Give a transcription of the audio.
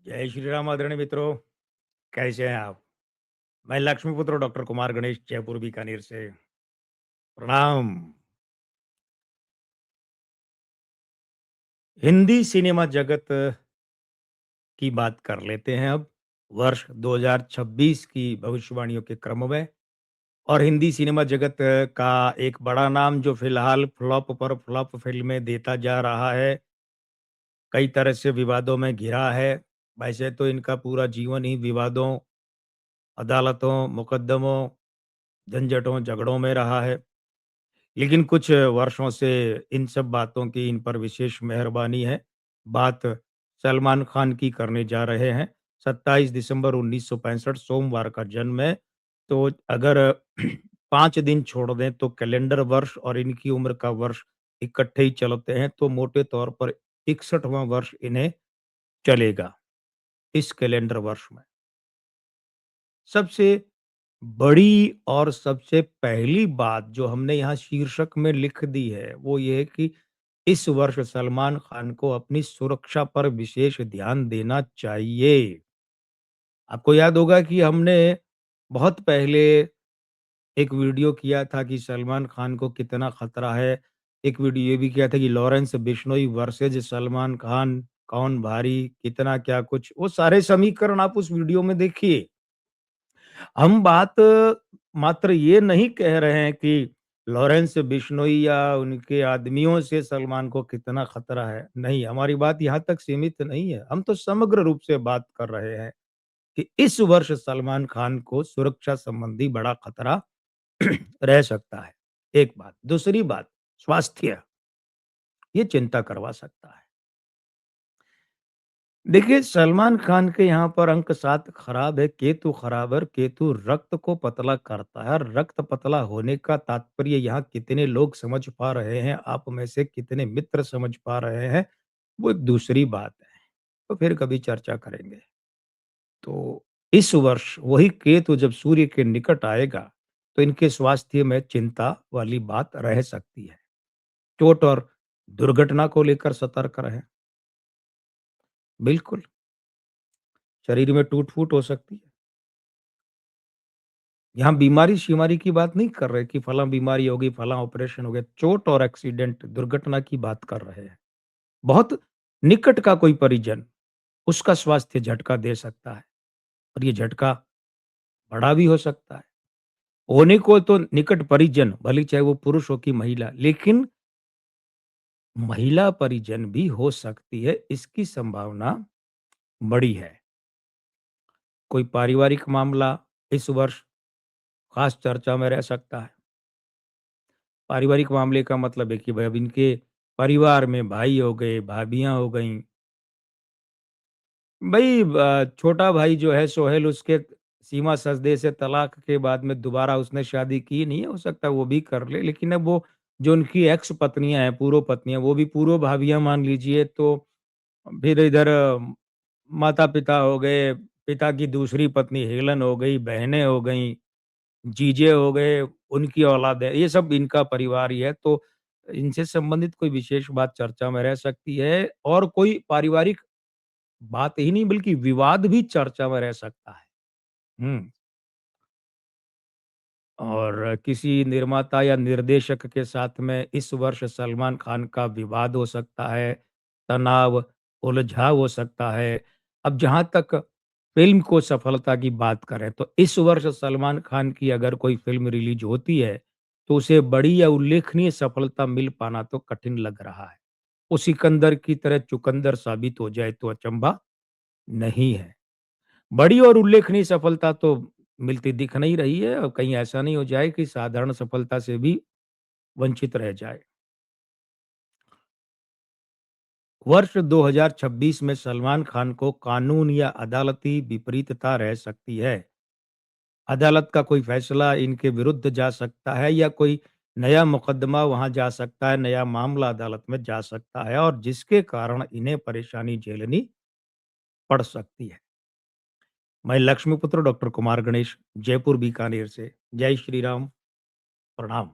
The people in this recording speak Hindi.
जय श्री राम आदरणीय मित्रों, कैसे हैं आप? मैं लक्ष्मीपुत्र डॉक्टर कुमार गणेश जयपुर बीकानेर से। प्रणाम। हिंदी सिनेमा जगत की बात कर लेते हैं अब। वर्ष 2026 की भविष्यवाणियों के क्रम में और हिंदी सिनेमा जगत का एक बड़ा नाम जो फिलहाल फ्लॉप पर फ्लॉप फ़िल्में देता जा रहा है, कई तरह से विवादों में घिरा है। वैसे तो इनका पूरा जीवन ही विवादों, अदालतों, मुकद्दमों, झंझटों, झगड़ों में रहा है। लेकिन कुछ वर्षों से इन सब बातों की इन पर विशेष मेहरबानी है। बात सलमान खान की करने जा रहे हैं। 27 दिसंबर 1965 सोमवार का जन्म है। तो अगर 5 दिन छोड़ दें तो कैलेंडर वर्ष और इनकी उम्र का वर्ष इकट्ठे ही चलते हैं तो मोटे तौर पर 61वां वर्ष इन्हें चलेगा, इस कैलेंडर वर्ष में। सबसे बड़ी और सबसे पहली बात जो हमने यहाँ शीर्षक में लिख दी है, वो ये है कि इस वर्ष सलमान खान को अपनी सुरक्षा पर विशेष ध्यान देना चाहिए। आपको याद होगा कि हमने बहुत पहले एक वीडियो किया था कि सलमान खान को कितना खतरा है। एक वीडियो ये भी किया था कि लॉरेंस बिश्नोई वर्सेज़ सलमान खान, कौन भारी, कितना क्या कुछ, वो सारे समीकरण आप उस वीडियो में देखिए। हम बात मात्र ये नहीं कह रहे हैं कि लॉरेंस बिश्नोई या उनके आदमियों से सलमान को कितना खतरा है। नहीं, हमारी बात यहाँ तक सीमित नहीं है। हम तो समग्र रूप से बात कर रहे हैं कि इस वर्ष सलमान खान को सुरक्षा संबंधी बड़ा खतरा रह सकता है, एक बात। दूसरी बात, स्वास्थ्य, ये चिंता करवा सकता है। देखिए, सलमान खान के यहाँ पर अंक 7 खराब है, केतु खराब है और केतु रक्त को पतला करता है और रक्त पतला होने का तात्पर्य यहाँ कितने लोग समझ पा रहे हैं, आप में से कितने मित्र समझ पा रहे हैं, वो एक दूसरी बात है। तो फिर कभी चर्चा करेंगे। तो इस वर्ष वही केतु जब सूर्य के निकट आएगा, तो इनके स्वास्थ्य में चिंता वाली बात रह सकती है। चोट और दुर्घटना को लेकर सतर्क रहें। बिल्कुल, शरीर में टूट-फूट हो सकती है। यहाँ बीमारी-शिमारी की बात नहीं कर रहे कि फलाँ बीमारी हो गई, फलाँ ऑपरेशन हो गया। चोट और एक्सीडेंट, दुर्घटना की बात कर रहे हैं। बहुत निकट का कोई परिजन, उसका स्वास्थ्य झटका दे सकता है और ये झटका बड़ा भी हो सकता है। होने को तो निकट परिजन, भले चाहे वो पुरुष हो कि महिला, लेकिन महिला परिजन भी हो सकती है, इसकी संभावना बड़ी है। कोई पारिवारिक मामला इस वर्ष खास चर्चा में रह सकता है। पारिवारिक मामले का मतलब है कि भाई अब इनके परिवार में भाई हो गए, भाभियाँ हो गईं। भई छोटा भाई जो है सोहेल, उसके सीमा सजदे से तलाक के बाद में दोबारा उसने शादी की नहीं है, हो सकता है वो भी कर ले। लेकिन अब वो जो उनकी एक्स पत्नियाँ हैं, पूर्व पत्नियाँ, वो भी पूर्व भाभियाँ मान लीजिए, तो फिर इधर माता-पिता हो गए, पिता की दूसरी पत्नी हेलन हो गई, बहनें हो गईं, जीजे हो गए, उनकी औलाद है, ये सब इनका परिवार ही है। तो इनसे संबंधित कोई विशेष बात चर्चा में रह सकती है और कोई पारिवारिक बात ही नहीं बल्कि विवाद भी चर्चा में रह सकता है। हुँ। और किसी निर्माता या निर्देशक के साथ में इस वर्ष सलमान खान का विवाद हो सकता है, तनाव, उलझाव हो सकता है। अब जहाँ तक फ़िल्म को सफलता की बात करें, तो इस वर्ष सलमान खान की अगर कोई फ़िल्म रिलीज़ होती है, तो उसे बड़ी या उल्लेखनीय सफलता मिल पाना तो कठिन लग रहा है। वो सिकंदर की तरह चुकंदर साबित हो जाए तो अचंभा नहीं है। बड़ी और उल्लेखनीय सफलता तो मिलती दिख नहीं रही है और कहीं ऐसा नहीं हो जाए कि साधारण सफलता से भी वंचित रह जाए। वर्ष 2026 में सलमान खान को कानून या अदालती विपरीतता रह सकती है। अदालत का कोई फैसला इनके विरुद्ध जा सकता है या कोई नया मुकदमा वहां जा सकता है, नया मामला अदालत में जा सकता है और जिसके कारण इन्हें परेशानी झेलनी पड़ सकती है। मैं लक्ष्मीपुत्र डॉक्टर कुमार गणेश, जयपुर बीकानेर से। जय श्री राम। प्रणाम।